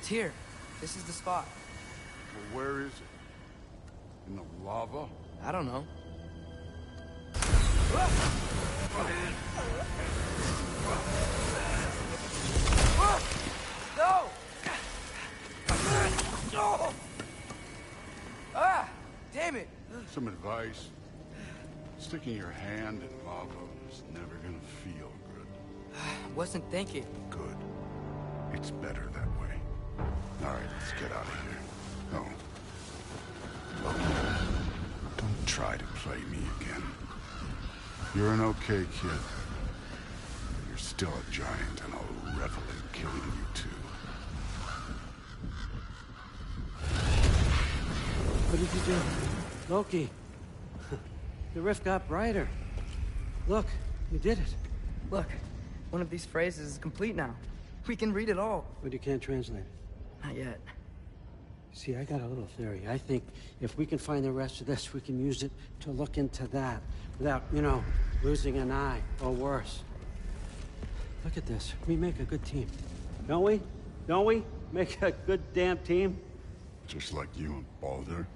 It's here. This is the spot. Well, where is it? In the lava? I don't know. No! No! Ah! Damn it! Some advice. Sticking your hand in lava is never gonna feel good. Wasn't thinking. Good. It's better that way. All right, let's get out of here. Oh. Loki, don't try to play me again. You're an okay kid. But you're still a giant, and I'll revel in killing you too. What did you do? Loki. The rift got brighter. Look, you did it. Look, one of these phrases is complete now. We can read it all. But you can't translate it. Not yet. See, I got a little theory. I think if we can find the rest of this, we can use it to look into that without, you know, losing an eye or worse. Look at this. We make a good team. Don't we? Don't we? Make a good damn team? Just like you and Baldur.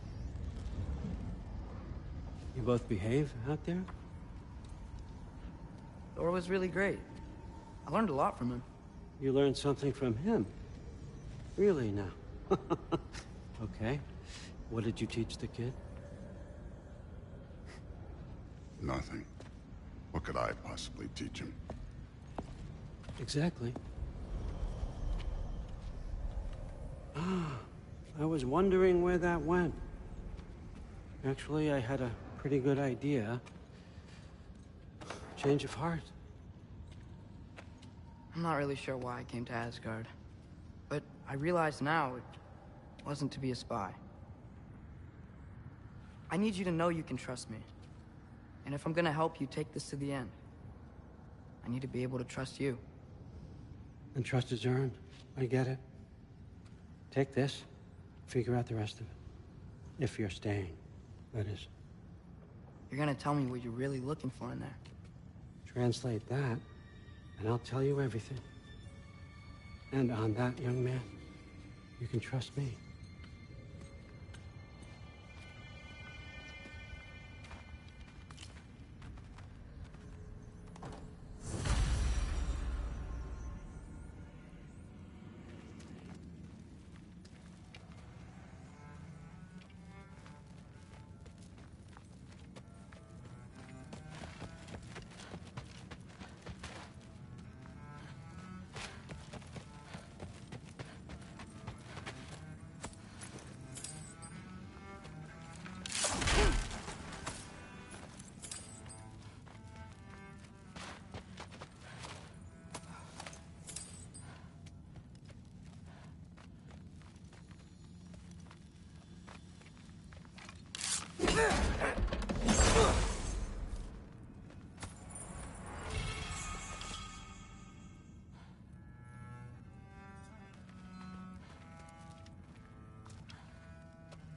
You both behave out there? Thor was really great. I learned a lot from him. You learned something from him? Really now? Okay. What did you teach the kid? Nothing. What could I possibly teach him? Exactly. I was wondering where that went. Actually, I had a pretty good idea. Change of heart. I'm not really sure why I came to Asgard. But I realize now it wasn't to be a spy. I need you to know you can trust me. And if I'm gonna help you take this to the end, I need to be able to trust you. And trust is earned. I get it. Take this. Figure out the rest of it. If you're staying, that is. You're gonna tell me what you're really looking for in there. Translate that, and I'll tell you everything. And on that, young man, you can trust me.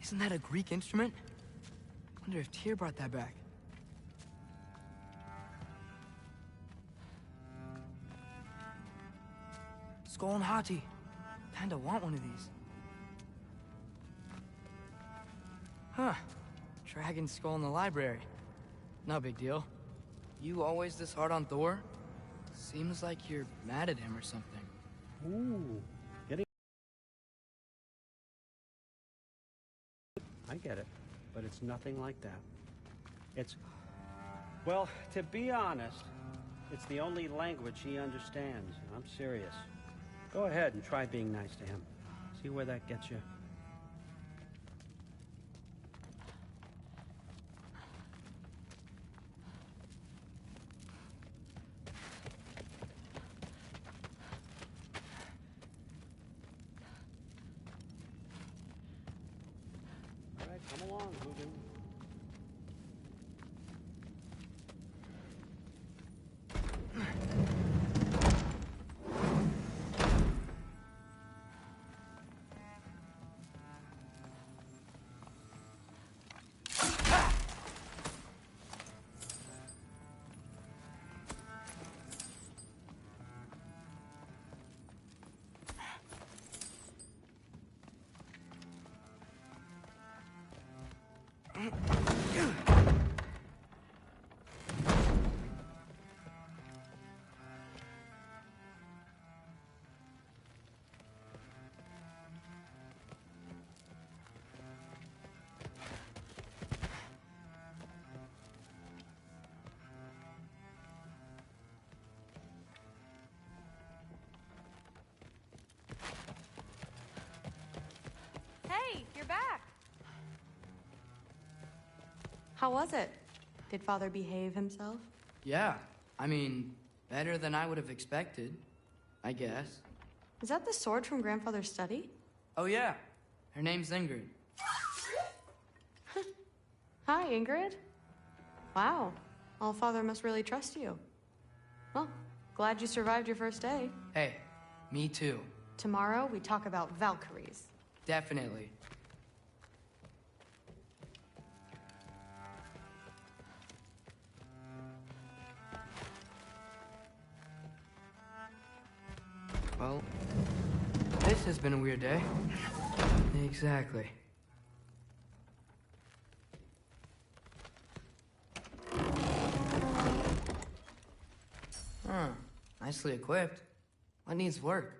Isn't that a Greek instrument? Wonder if Tyr brought that back. Skull and Hati. Kinda want one of these. Huh. Dragon skull in the library. No big deal. You always this hard on Thor? Seems like you're mad at him or something. Ooh. I get it, but it's nothing like that. It's... Well, to be honest, it's the only language he understands. I'm serious. Go ahead and try being nice to him. See where that gets you. Come along, Hugin. Hey, you're back. How was it? Did Father behave himself? Yeah, I mean, better than I would have expected, I guess. Is that the sword from Grandfather's study? Oh yeah, her name's Ingrid. Hi, Ingrid. Wow, All-Father must really trust you. Well, glad you survived your first day. Hey, me too. Tomorrow, we talk about Valkyries. Definitely. Well, this has been a weird day. Exactly. Huh. Nicely equipped. What needs work?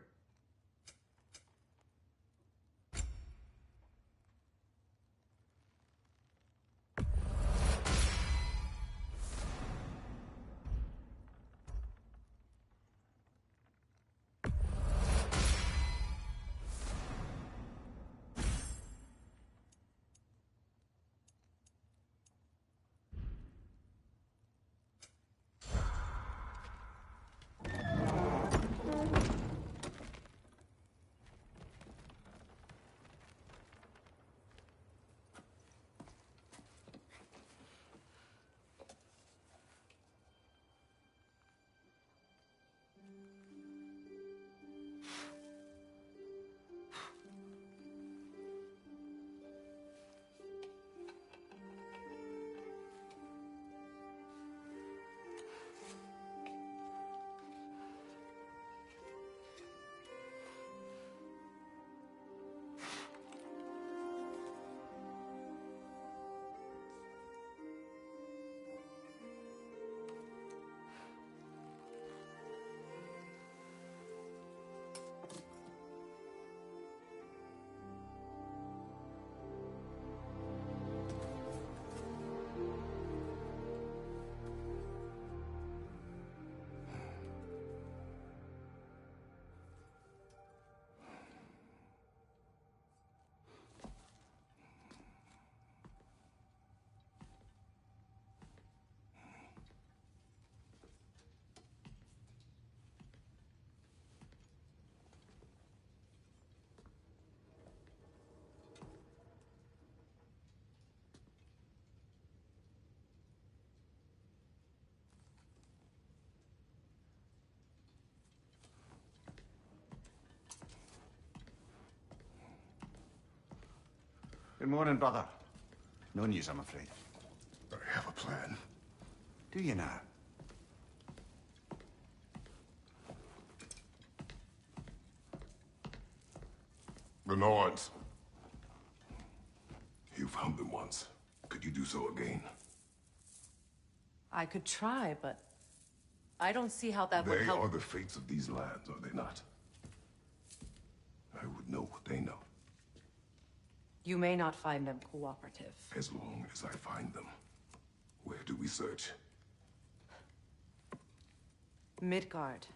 Good morning, brother. No news, I'm afraid. I have a plan. Do you now? The Norns. You found them once. Could you do so again? I could try, but I don't see how that would They help. are the fates of these lands, are they not? I would know what they know, You may not find them cooperative. as long as I find them. Where do we search? Midgard.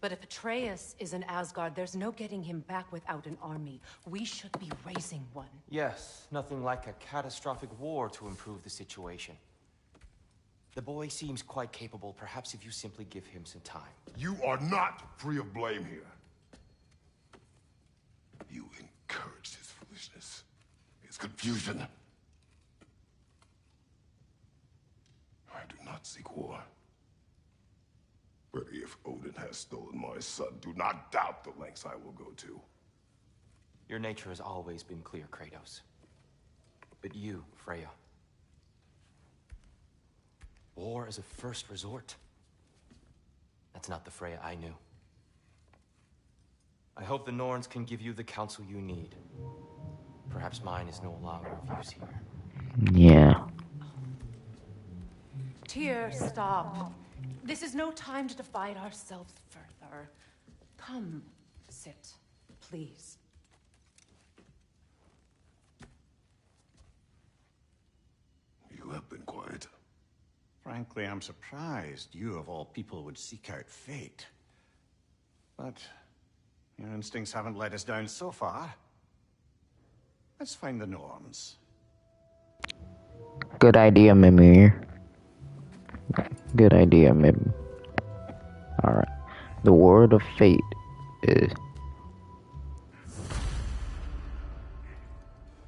But if Atreus is in Asgard, there's no getting him back without an army. We should be raising one. Yes, nothing like a catastrophic war to improve the situation. The boy seems quite capable. Perhaps if you simply give him some time. You are not free of blame here. You encouraged his foolishness, his confusion. I do not seek war. But if Odin has stolen my son, do not doubt the lengths I will go to. Your nature has always been clear, Kratos. But you, Freya. War is a first resort. That's not the Freya I knew. I hope the Norns can give you the counsel you need. Perhaps mine is no longer of use here. Yeah. Tyr, stop. This is no time to divide ourselves further. Come, sit, please. You have been quiet. Frankly, I'm surprised you of all people would seek out fate. But your instincts haven't let us down so far. Let's find the norns. Good idea, Mimir. Good idea, Mim. Alright. The word of fate is...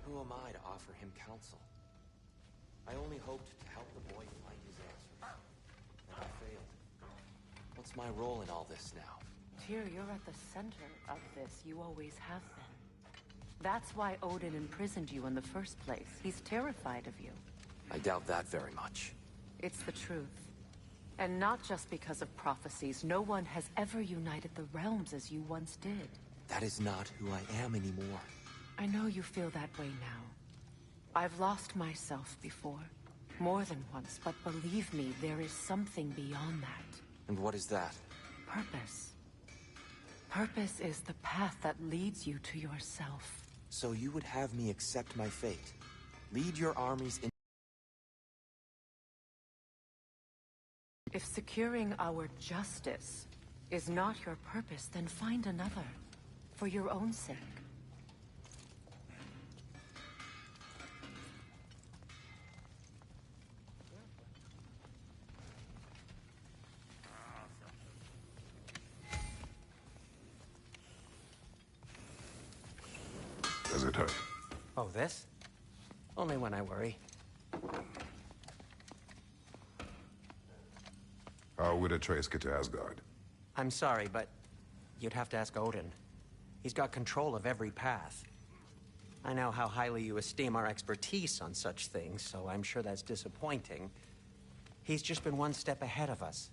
Who am I to offer him counsel? I only hoped to help the boy find his answers. And I failed. What's my role in all this now? Tyr, you're at the center of this. You always have been. That's why Odin imprisoned you in the first place. He's terrified of you. I doubt that very much. It's the truth. And not just because of prophecies. No one has ever united the realms as you once did. That is not who I am anymore. I know you feel that way now. I've lost myself before. More than once, but believe me, there is something beyond that. And what is that? Purpose. Purpose is the path that leads you to yourself. So you would have me accept my fate? Lead your armies in... If securing our justice is not your purpose, then find another. For your own sake. Does it hurt? Oh, this? Only when I worry. How would Atreus get to Asgard? I'm sorry, but you'd have to ask Odin. He's got control of every path. I know how highly you esteem our expertise on such things, so I'm sure that's disappointing. He's just been one step ahead of us.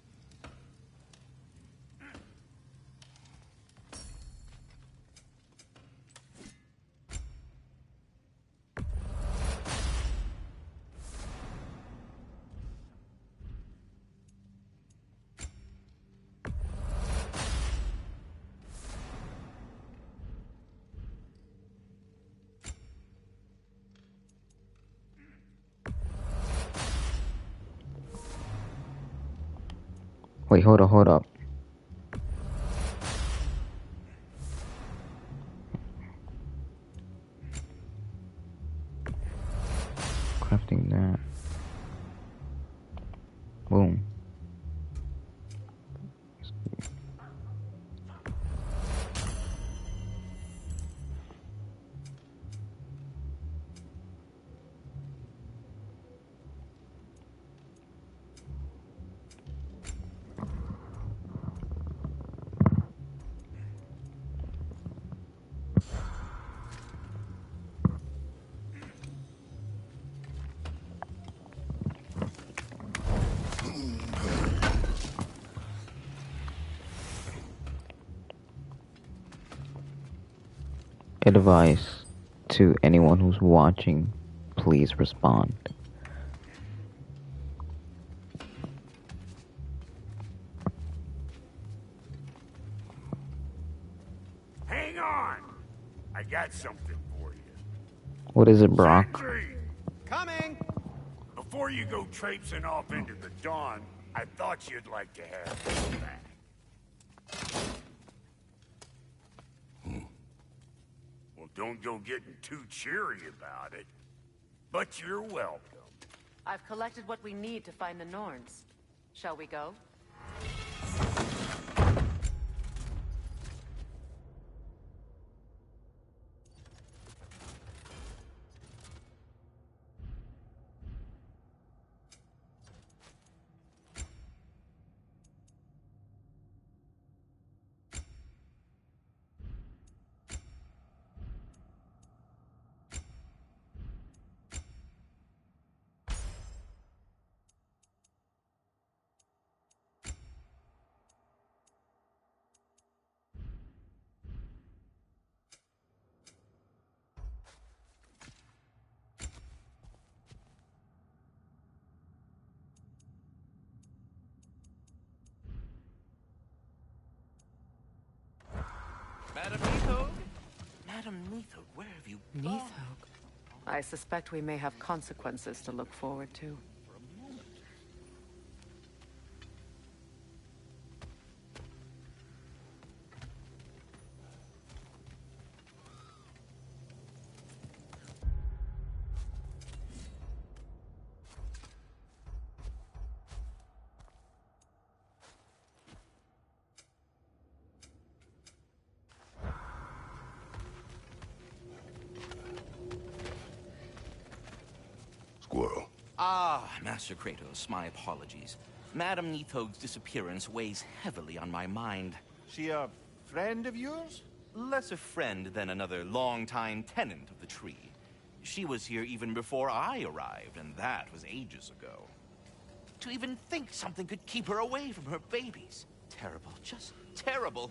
Wait, hold up. Crafting that. Boom. Advice to anyone who's watching, please respond. Hang on! I got something for you. What is it, Brock? Sentry! Coming! Before you go traipsing off into the dawn, I thought you'd like to have this back. Well, don't go getting too cheery about it. But you're welcome. I've collected what we need to find the Norns. Shall we go? Madam Neathog? Madam Neathog, where have you gone? Neathog. I suspect we may have consequences to look forward to. Squirrel. Ah, Master Kratos, my apologies. Madam Neathog's disappearance weighs heavily on my mind. She a friend of yours? Less a friend than another longtime tenant of the tree. She was here even before I arrived, and that was ages ago. To even think something could keep her away from her babies. Terrible, just terrible.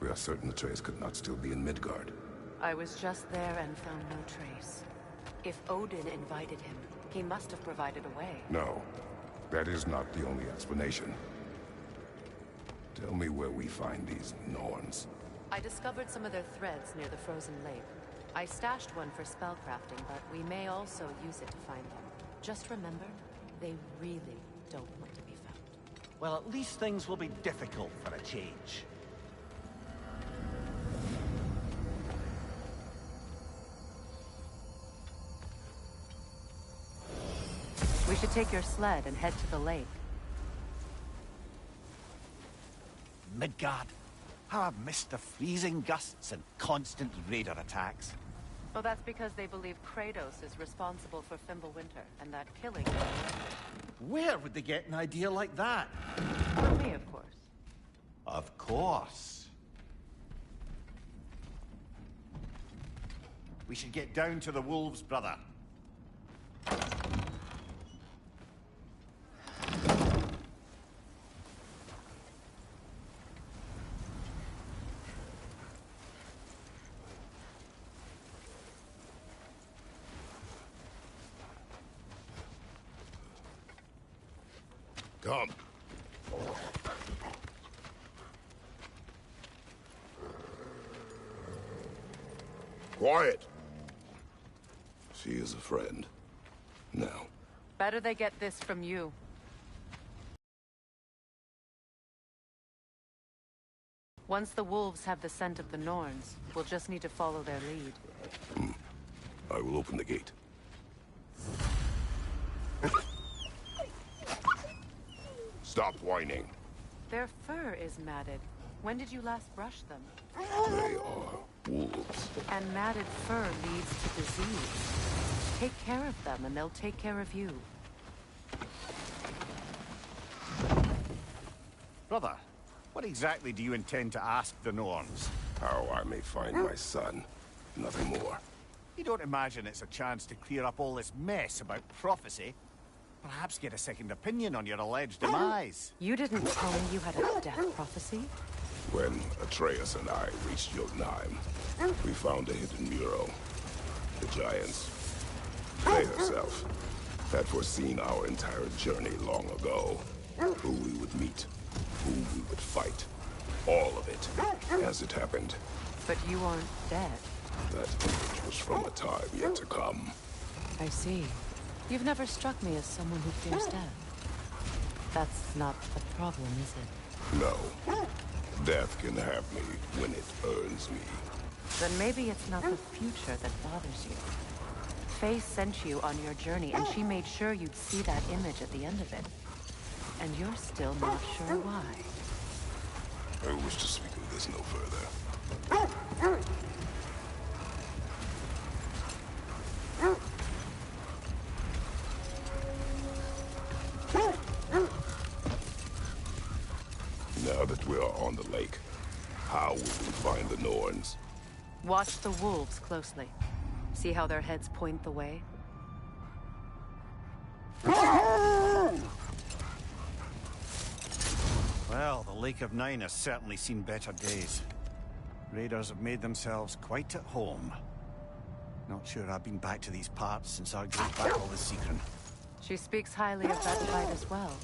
We are certain Atreus could not still be in Midgard. I was just there and found no trace. If Odin invited him, he must have provided a way. No, that is not the only explanation. Tell me where we find these Norns. I discovered some of their threads near the frozen lake. I stashed one for spellcrafting, but we may also use it to find them. Just remember, they really don't want to be found. Well, at least things will be difficult for a change. We should take your sled and head to the lake. Midgard. How I've missed the freezing gusts and constant raider attacks. Oh, that's because they believe Kratos is responsible for Fimbulwinter, and that killing... Where would they get an idea like that? From me, of course. Of course. We should get down to the wolves, brother. Come. Quiet. She is a friend. Now. Better they get this from you. Once the wolves have the scent of the Norns, we'll just need to follow their lead. I will open the gate. Stop whining. Their fur is matted. When did you last brush them? They are wolves. And matted fur leads to disease. Take care of them, and they'll take care of you. Brother, what exactly do you intend to ask the Norns? How I may find my son. Nothing more. You don't imagine it's a chance to clear up all this mess about prophecy? Perhaps get a second opinion on your alleged demise. You didn't tell me you had a death prophecy? When Atreus and I reached Jotunheim, we found a hidden mural. The giants, they herself, had foreseen our entire journey long ago. Who we would meet, who we would fight. All of it, as it happened. But you aren't dead. That image was from a time yet to come. I see. You've never struck me as someone who fears death. That's not the problem, is it? No. Death can have me when it earns me. Then maybe it's not the future that bothers you. Faye sent you on your journey, and she made sure you'd see that image at the end of it. And you're still not sure why. I wish to speak of this no further. Now that we are on the lake, how will we find the Norns? Watch the wolves closely. See how their heads point the way? Well, the Lake of Nine has certainly seen better days. Raiders have made themselves quite at home. Not sure I've been back to these parts since our great battle with Seekron. She speaks highly of that fight as well.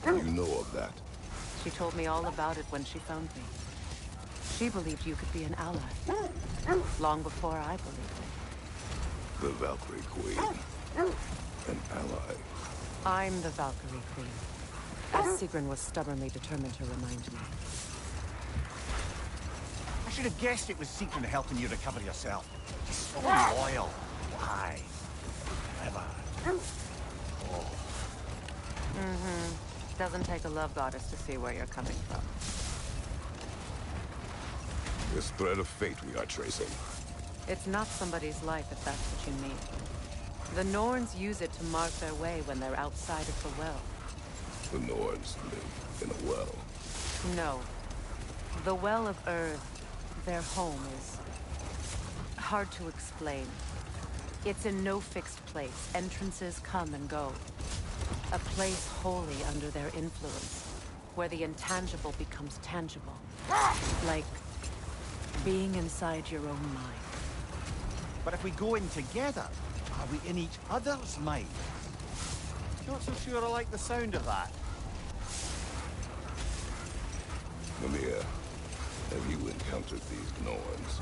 You know of that? She told me all about it when she found me. She believed you could be an ally. Long before I believed it. The Valkyrie Queen. An ally. I'm the Valkyrie Queen. As Seekron was stubbornly determined to remind me. I should have guessed it was Seekron helping you recover yourself. She's so loyal. Why? Ever. Oh. Doesn't take a love goddess to see where you're coming from. This thread of fate we are tracing. It's not somebody's life, if that's what you mean. The Norns use it to mark their way when they're outside of the well. The Norns live in a well. No. The Well of Earth, their home, is hard to explain. It's in no fixed place. Entrances come and go. A place wholly under their influence, where the intangible becomes tangible. Like being inside your own mind. But if we go in together, are we in each other's mind? Not so sure I like the sound of that. Mimir, have you encountered these Norns?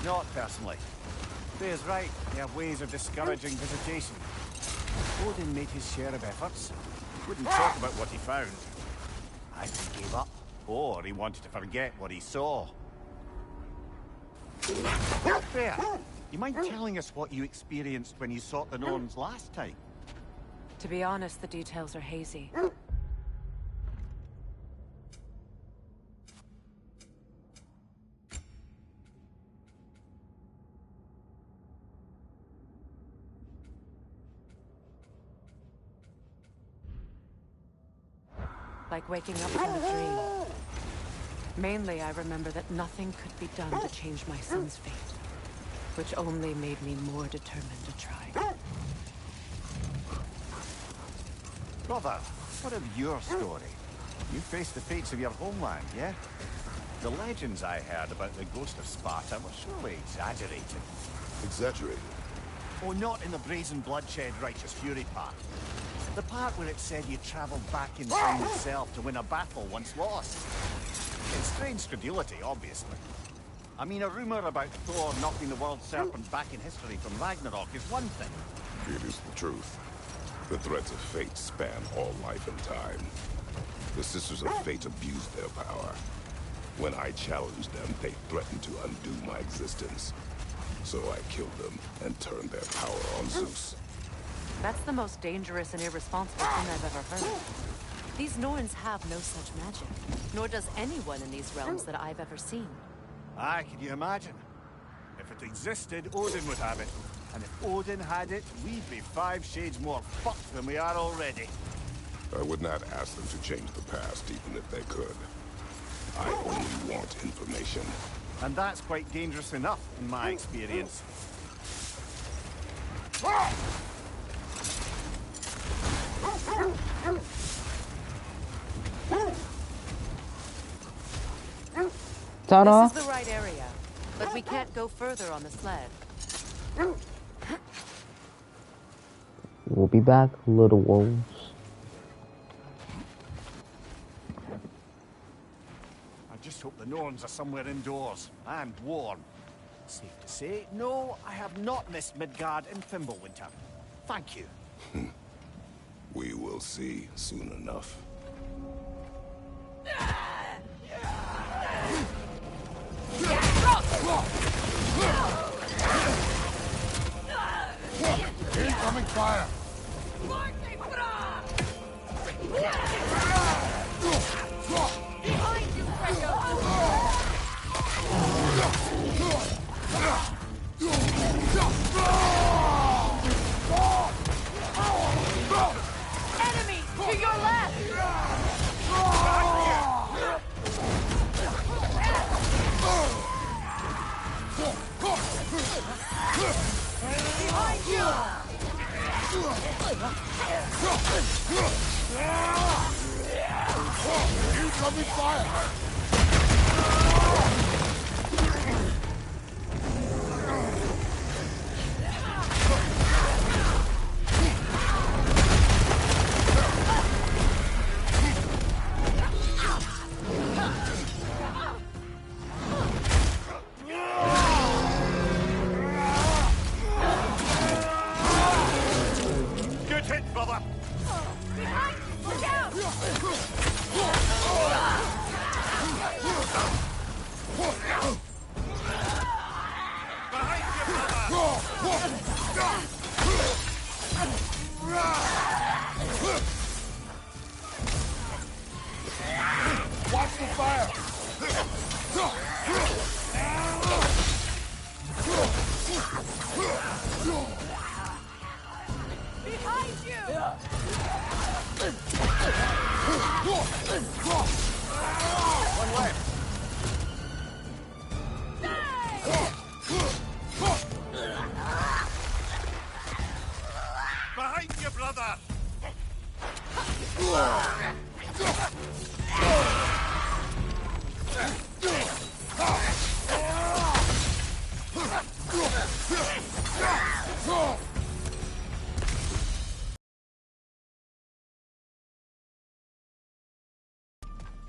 Not personally. Faye's right. They have ways of discouraging visitation. Odin made his share of efforts. Wouldn't talk about what he found. Either he gave up, or he wanted to forget what he saw. Faye, you mind telling us what you experienced when you sought the Norns last time? To be honest, the details are hazy. Like waking up from a dream. Mainly, I remember that nothing could be done to change my son's fate, which only made me more determined to try. Brother, what of your story? You faced the fates of your homeland, yeah? The legends I heard about the ghost of Sparta were surely exaggerated. Exaggerated? Oh, not in the brazen bloodshed righteous fury part. The part where it said you traveled back in time itself to win a battle once lost. It's strange credulity, obviously. I mean, a rumor about Thor knocking the world serpent back in history from Ragnarok is one thing. It is the truth. The threads of fate span all life and time. The Sisters of Fate abused their power. When I challenged them, they threatened to undo my existence. So I killed them and turned their power on Zeus. That's the most dangerous and irresponsible thing I've ever heard. These Norns have no such magic, nor does anyone in these realms that I've ever seen. Aye, can you imagine? If it existed, Odin would have it. And if Odin had it, we'd be 5 shades more fucked than we are already. I would not ask them to change the past, even if they could. I only want information. And that's quite dangerous enough, in my experience. This is the right area, but we can't go further on the sled. We'll be back, little wolves. I just hope the Norns are somewhere indoors, and warm. Safe to say, no, I have not missed Midgard in Fimbulwinter. Thank you. We will see soon enough. fire! Behind you, Kratos! Enemy to your left! Behind you! Incoming fire! Good hit, brother! Behind you! Look out! Behind you, Watch the fire! Behind you! One left. Behind you, brother!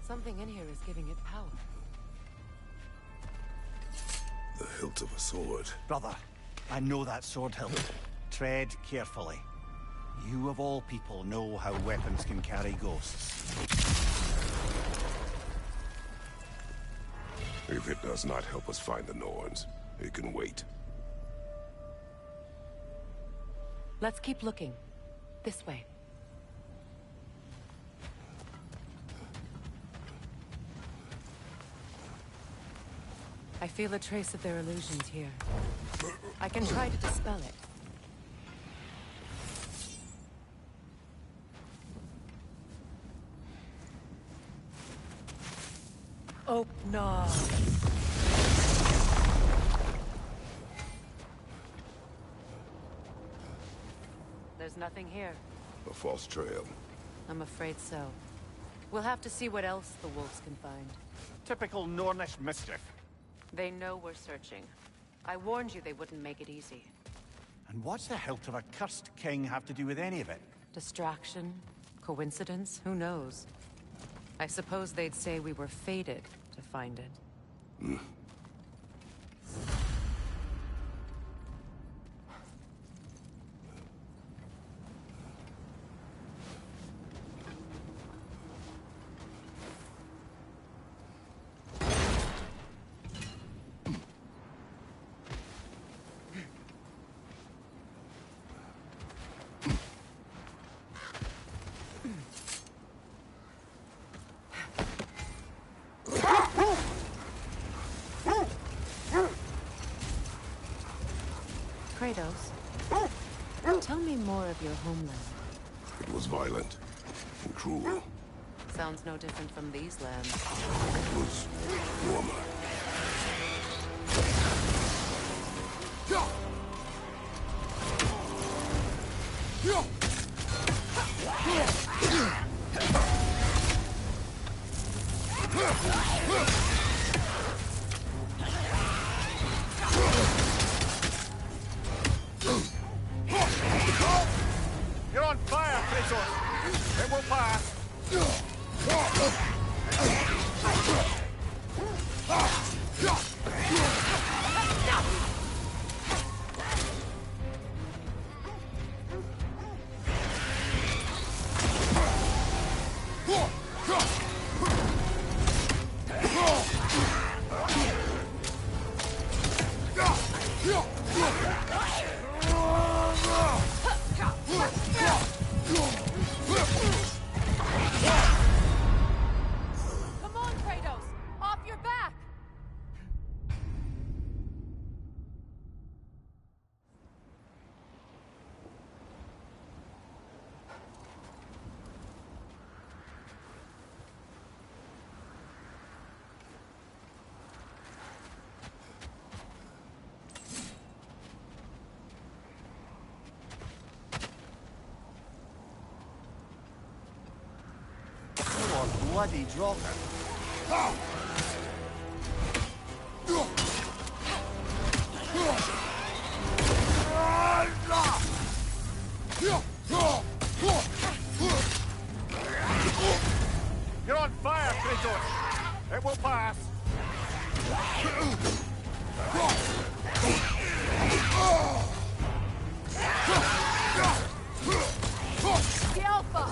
Something in here is giving it power. The hilt of a sword. Brother, I know that sword hilt. Tread carefully. You of all people know how weapons can carry ghosts. If it does not help us find the Norns, it can wait. Let's keep looking. This way. I feel a trace of their illusions here. I can try to dispel it. Oh, no. There's nothing here. A false trail. I'm afraid so. We'll have to see what else the wolves can find. Typical Nornish mischief. They know we're searching. I warned you they wouldn't make it easy. And what's the hilt of a cursed king have to do with any of it? Distraction? Coincidence? Who knows? I suppose they'd say we were fated to find it. Kratos, tell me more of your homeland. It was violent and cruel. Sounds no different from these lands. It was warmer. You're on fire, Kratos! It will pass! bloody drop it. You're on fire, Kratos! It will pass! The Alpha!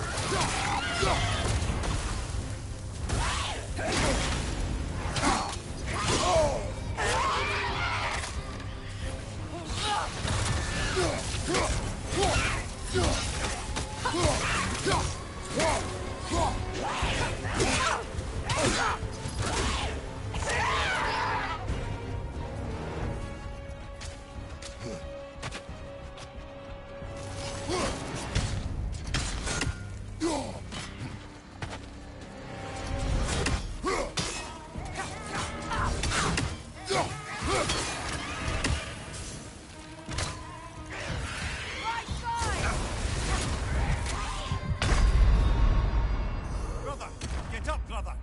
Brother! Get up, brother!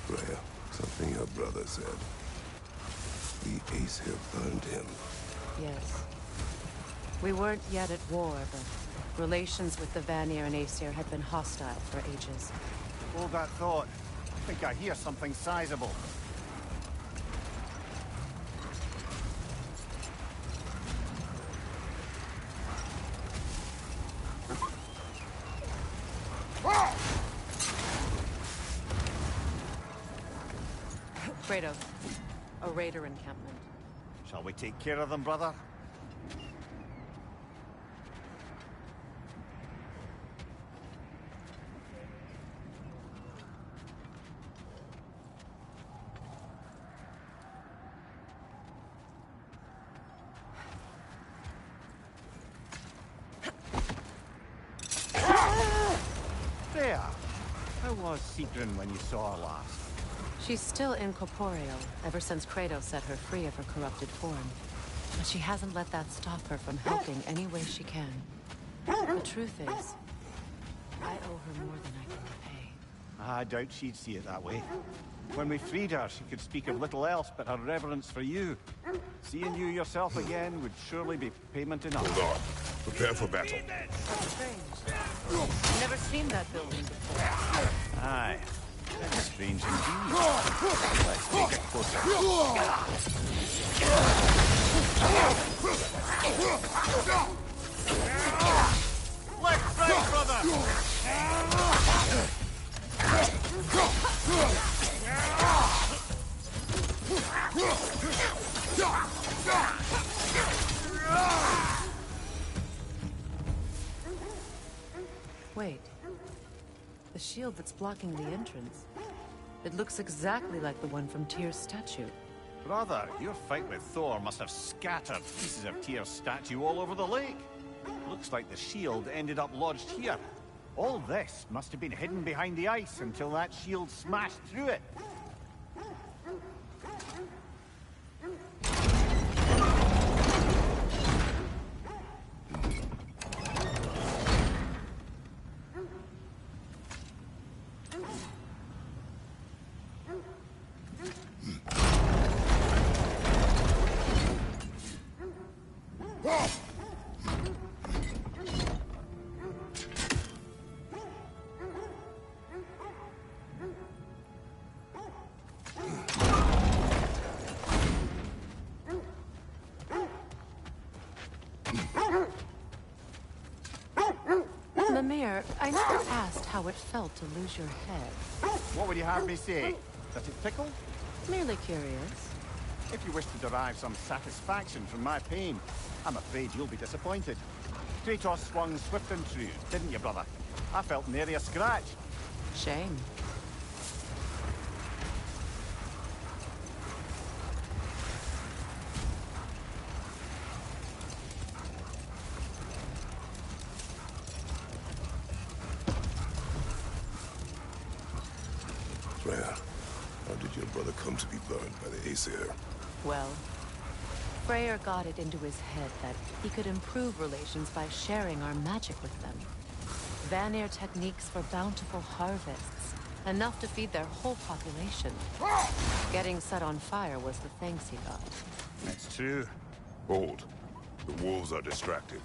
Freya, something your brother said. The Aesir burned him. Yes. We weren't yet at war, but relations with the Vanir and Aesir had been hostile for ages. Hold that thought. I think I hear something sizable. Kratos, a raider encampment. Shall we take care of them, brother? There! How was Sigrun when you saw her last? She's still incorporeal, ever since Kratos set her free of her corrupted form. But she hasn't let that stop her from helping any way she can. The truth is, I owe her more than I can repay. I doubt she'd see it that way. When we freed her, she could speak of little else but her reverence for you. Seeing you yourself again would surely be payment enough. Hold on. Prepare for battle. How strange. I've never seen that building before. Aye. That's strange indeed. Let's take a closer look. Left, right, brother! Wait. The shield that's blocking the entrance. It looks exactly like the one from Tyr's statue. Brother, your fight with Thor must have scattered pieces of Tyr's statue all over the lake. Looks like the shield ended up lodged here. All this must have been hidden behind the ice until that shield smashed through it. Mimir, I never asked how it felt to lose your head. What would you have me say? That it tickled? Merely curious. If you wish to derive some satisfaction from my pain, I'm afraid you'll be disappointed. Kratos swung swift and true, didn't you, brother? I felt nary a scratch. Shame. Freya, how did your brother come to be burned by the Aesir? Well, Freyr got it into his head that he could improve relations by sharing our magic with them. Vanir techniques for bountiful harvests, enough to feed their whole population. Getting set on fire was the thanks he got. It's true. Hold. The wolves are distracted.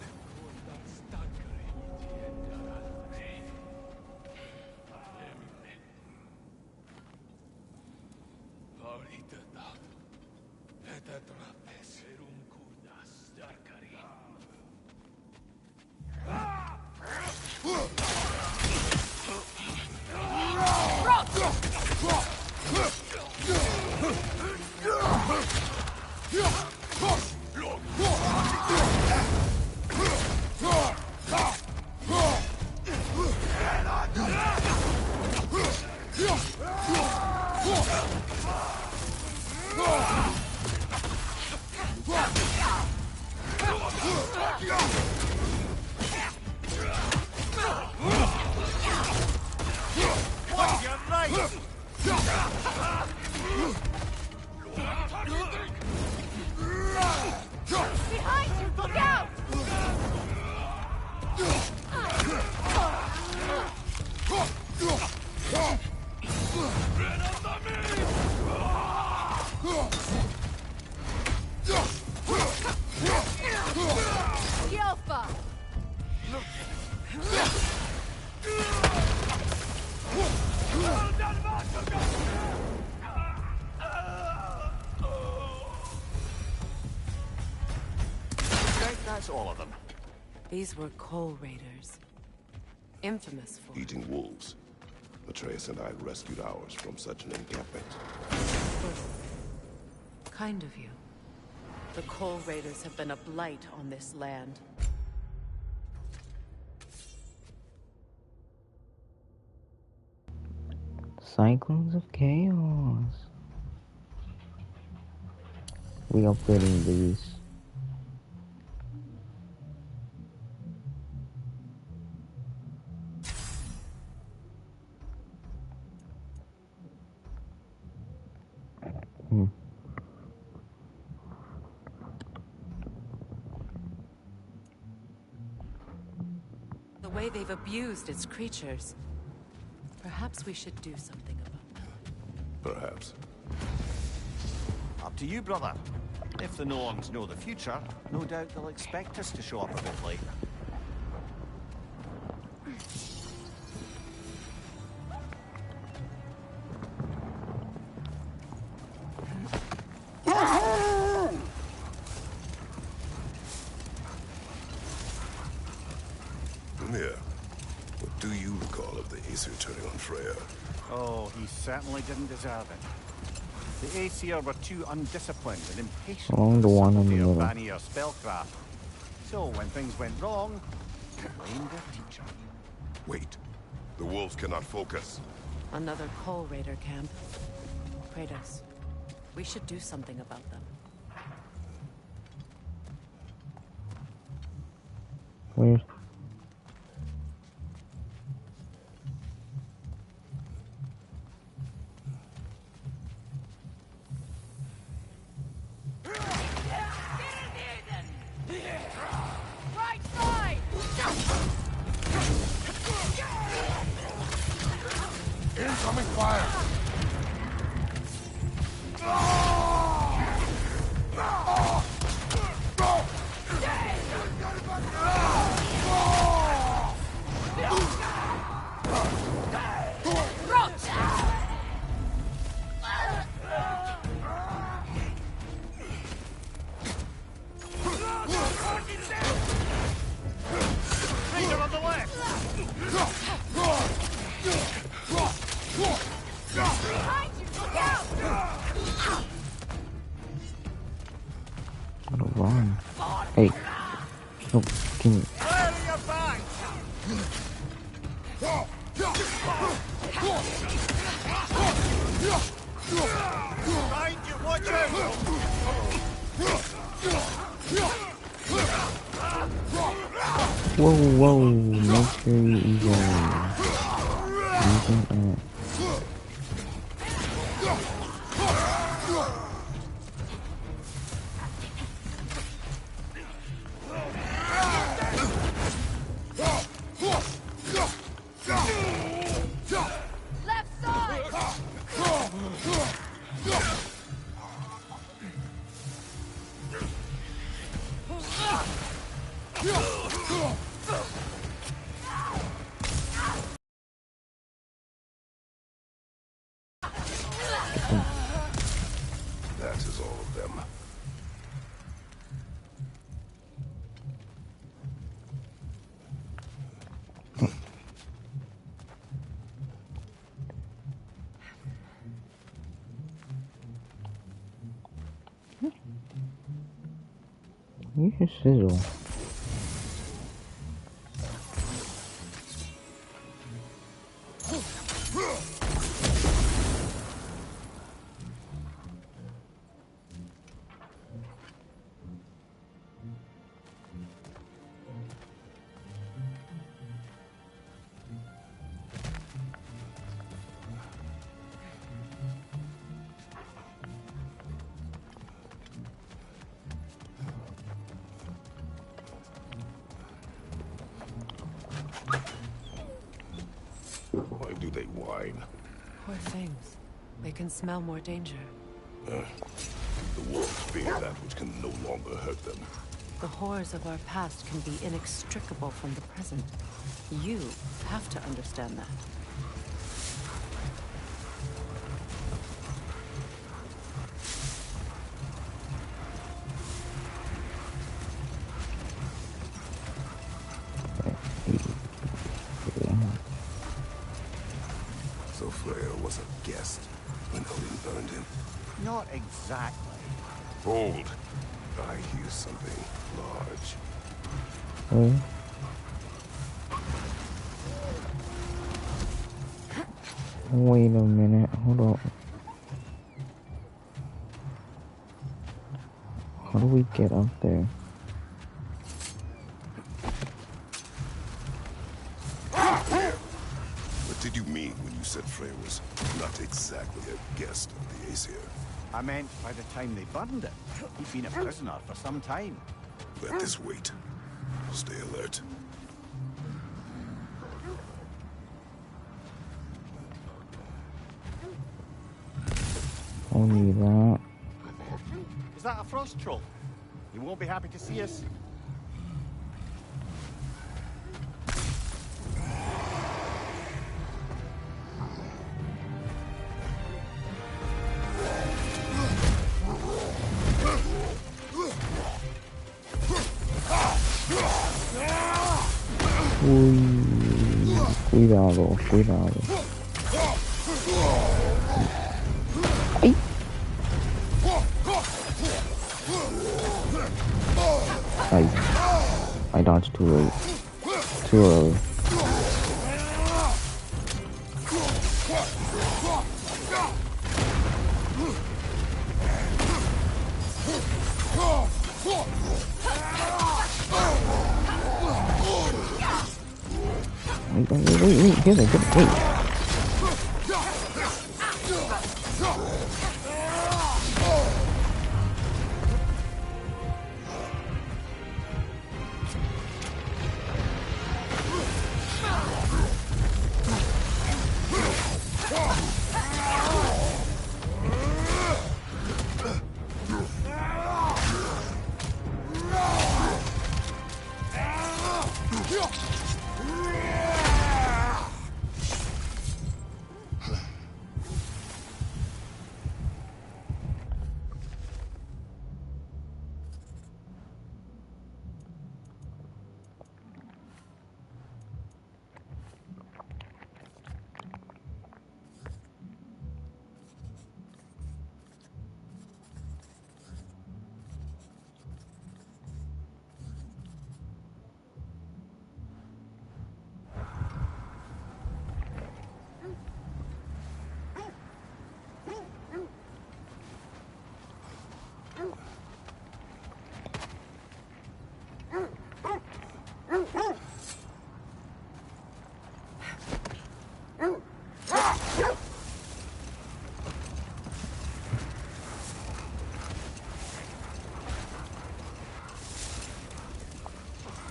That's all of them. These were coal raiders. Infamous for Eating wolves. Atreus and I rescued ours from such an encampment. kind of you. The coal raiders have been a blight on this land. Cyclones of Chaos. We upgrading these. The way they've abused its creatures. Perhaps we should do something about that. Perhaps. Up to you, brother. If the Norns know the future, no doubt they'll expect us to show up a bit late. Mimir, what do you recall of the Aesir turning on Freya? Oh, he certainly didn't deserve it. The Aesir were too undisciplined and impatient Along the one in the middle. Vanir spellcraft. So when things went wrong, they blamed their teacher. Wait, the wolves cannot focus. Another coal raider camp. Kratos, we should do something about them. Where? Incoming fire! Raider on the left! Gotta run. Hey. No, can you? Watch out! Whoa, whoa, make sure you evolve. That is all of them. You should sizzle. Why do they whine? Poor things. They can smell more danger. The wolves fear that which can no longer hurt them. The horrors of our past can be inextricable from the present. You have to understand that. So Freya was a guest when Odin burned him. Not exactly. Hold. I hear something large. Oh. Wait a minute, hold on. How do we get up there? What did you mean when you said Freya was not exactly a guest of the Aesir? I meant by the time they burned it, he'd been a prisoner for some time. Let this wait. Stay alert. Only that. Is that a frost troll? You won't be happy to see us. Uy, cuidado, cuidado. Ay. Ay. I dodged too late. Too early. Wait, get it, wait.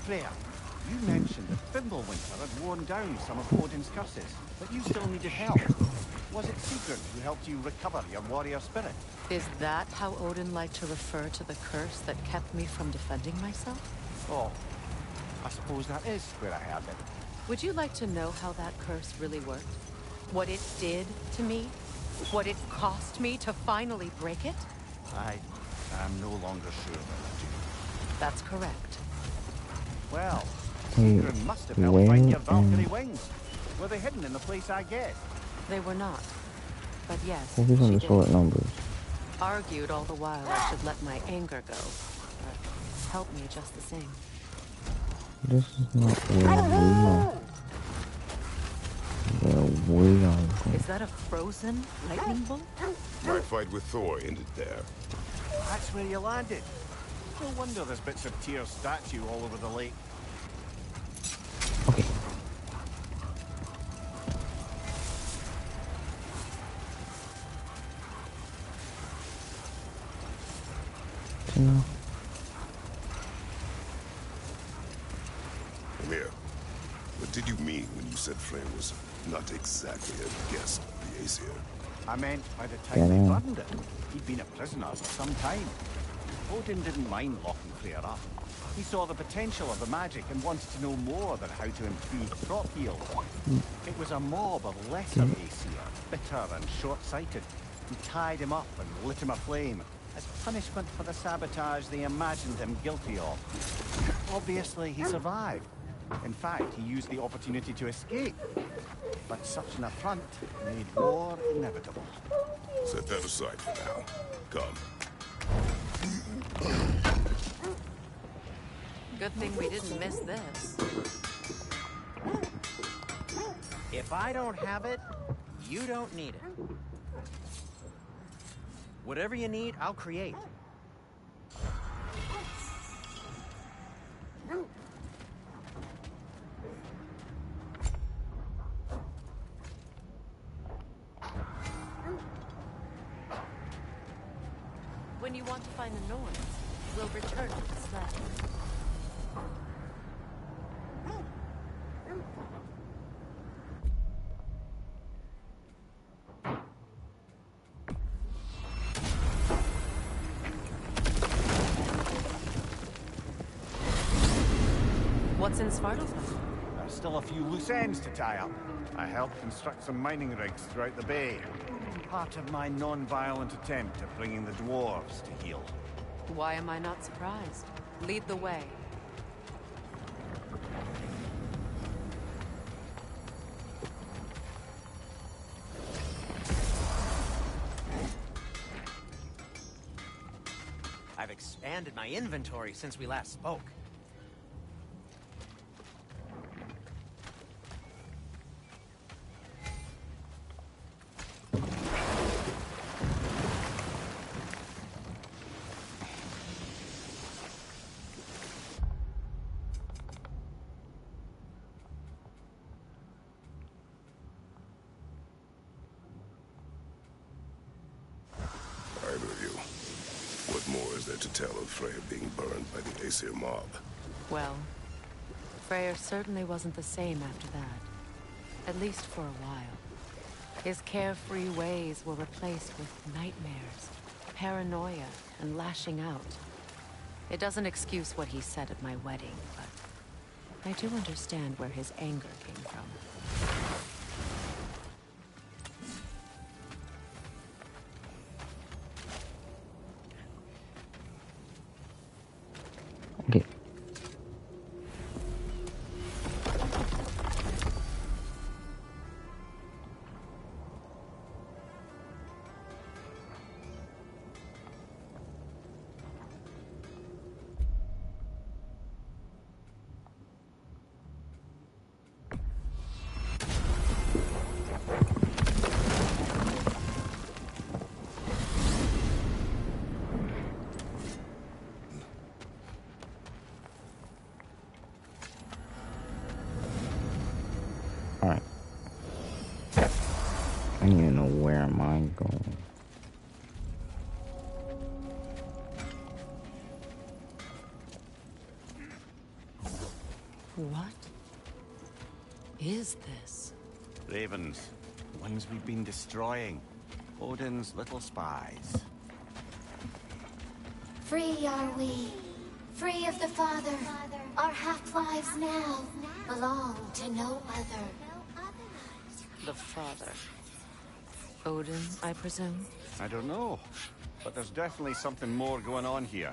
Freya, you mentioned that Fimbulwinter had worn down some of Odin's curses, but you still needed help. Was it Sigurd who helped you recover your warrior spirit? Is that how Odin liked to refer to the curse that kept me from defending myself? Oh, I suppose that is where I heard it. Would you like to know how that curse really worked? What it did to me? What it cost me to finally break it? I am no longer sure about you. That's correct. Well, Hey, Sigurd must have helped where find your am- Valkyrie wings. Were they hidden in the place I guessed? They were not. But yes, Focus on she the did. sword numbers. Argued all the while I should let my anger go. But helped me just the same. This is not where we are going. Is that a frozen lightning bolt? My fight with Thor ended there. That's where you landed. No wonder there's bits of Tyr's statue all over the lake. Okay. No. Come here. What did you mean when you said Freya was not exactly a guest of the Aesir? I meant by the time they burned it, he'd been a prisoner for some time. Odin didn't mind locking Freya up. He saw the potential of the magic and wanted to know more than how to improve crop yield. It was a mob of lesser Aesir, bitter and short-sighted, who tied him up and lit him aflame as punishment for the sabotage they imagined him guilty of. Obviously, he survived. In fact, he used the opportunity to escape. But such an affront made war inevitable. Set that aside for now. Come. Good thing we didn't miss this. If I don't have it, you don't need it. Whatever you need, I'll create. When you want to find the noise, we'll return to the sled. What's in Svartalfheim? There's still a few loose ends to tie up. I helped construct some mining rigs throughout the bay. Part of my non-violent attempt at bringing the dwarves to heel. Why am I not surprised? Lead the way. I've expanded my inventory since we last spoke. I hear you. What more is there to tell of Freya being burned by the Aesir mob? Well, Freyr certainly wasn't the same after that. At least for a while. His carefree ways were replaced with nightmares, paranoia, and lashing out. It doesn't excuse what he said at my wedding, but I do understand where his anger came from. Okay. What is this? Ravens. The ones we've been destroying. Odin's little spies. Free are we. Free of the Father. Our half-lives now belong to no other. The Father. Odin, I presume? I don't know. But there's definitely something more going on here.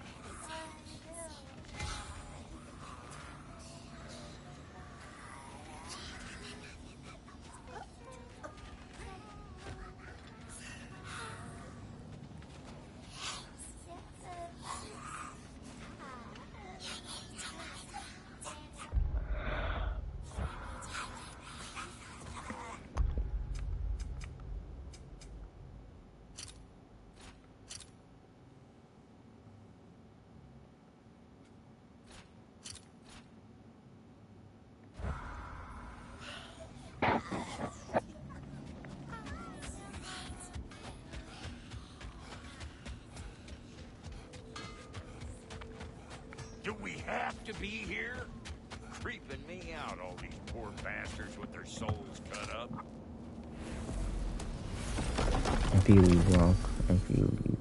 Do we have to be here? Creeping me out, all these poor bastards with their souls cut up. I feel you, Rock. I feel you.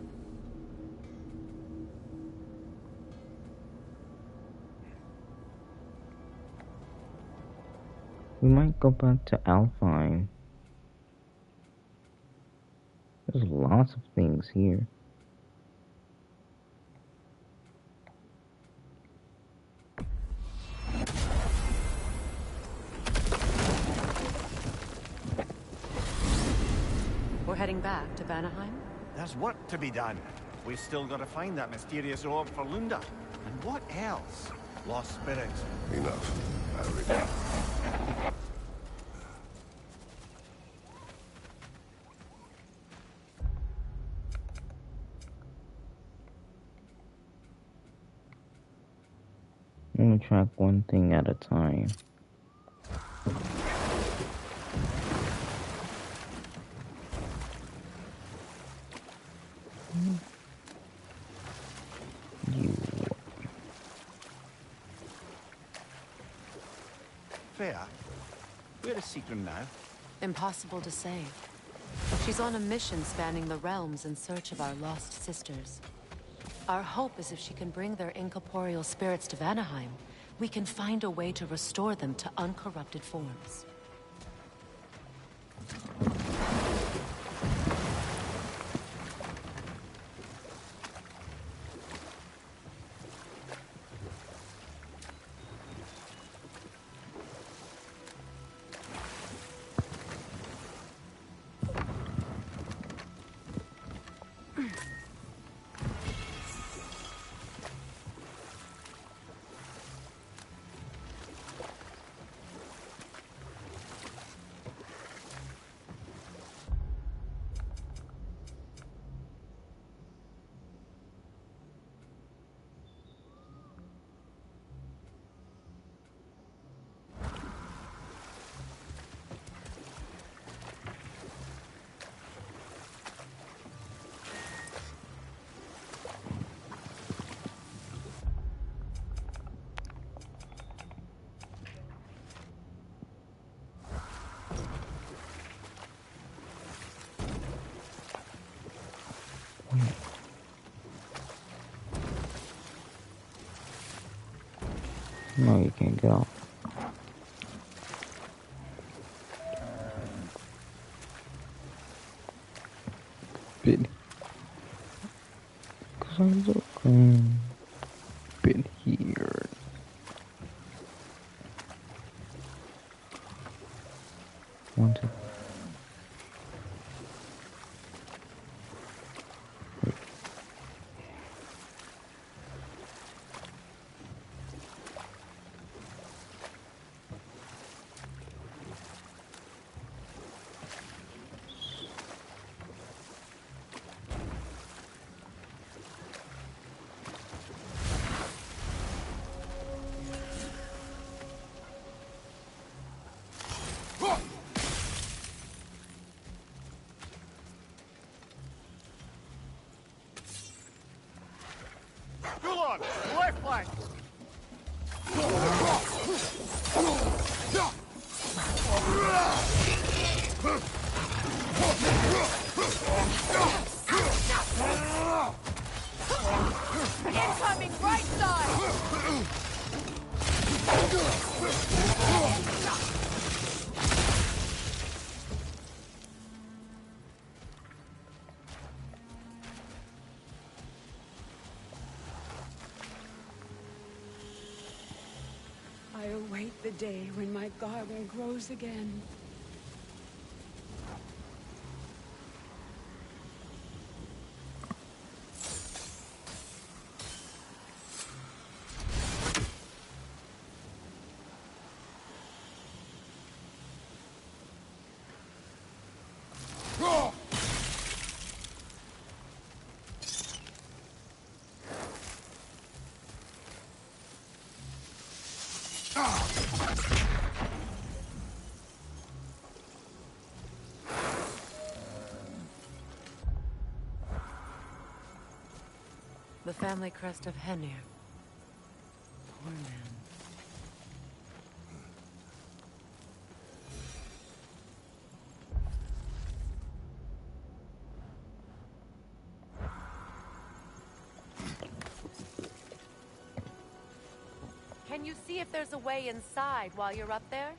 We might go back to Alfheim. There's lots of things here. We're heading back to Vanaheim? There's work to be done. We've still got to find that mysterious orb for Lunda. And what else? Lost spirits. Enough. I repeat. I'm gonna track one thing at a time. Fair. Where is Seacrum now? Impossible to say. She's on a mission spanning the realms in search of our lost sisters. Our hope is if she can bring their incorporeal spirits to Vanaheim, we can find a way to restore them to uncorrupted forms. No, you can't go. Been been here. Want to Left flank! The day when my garden grows again. The family crest of Henir. Poor man. Can you see if there's a way inside while you're up there?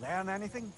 Learn anything?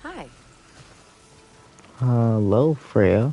Hi. Hello, Freya.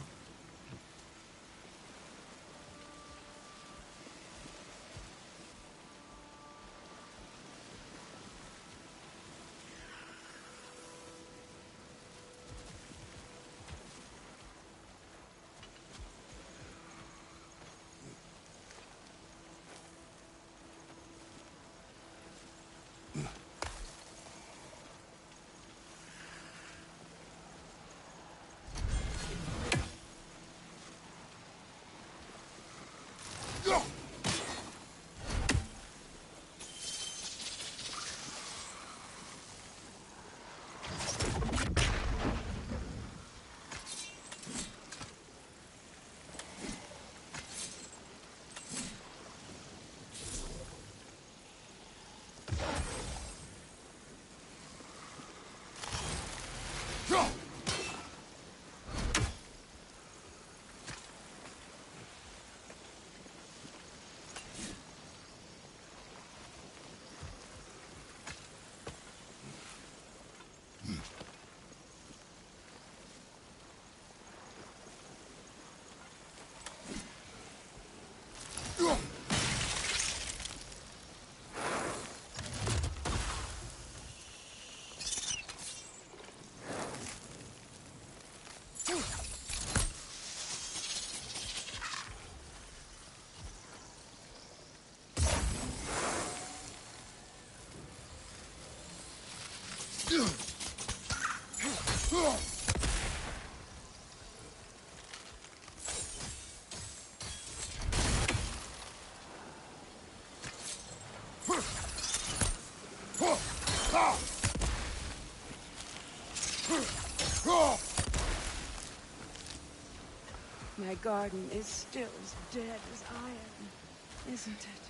My garden is still as dead as I am, isn't it?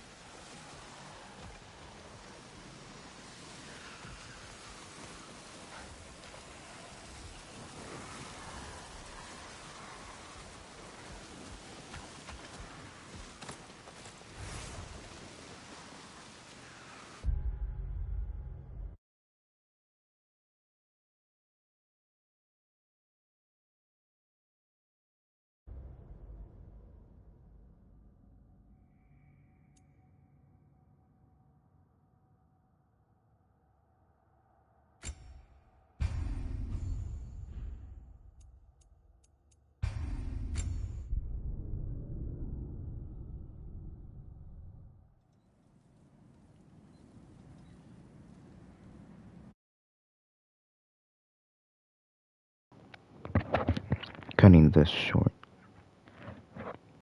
cutting this short.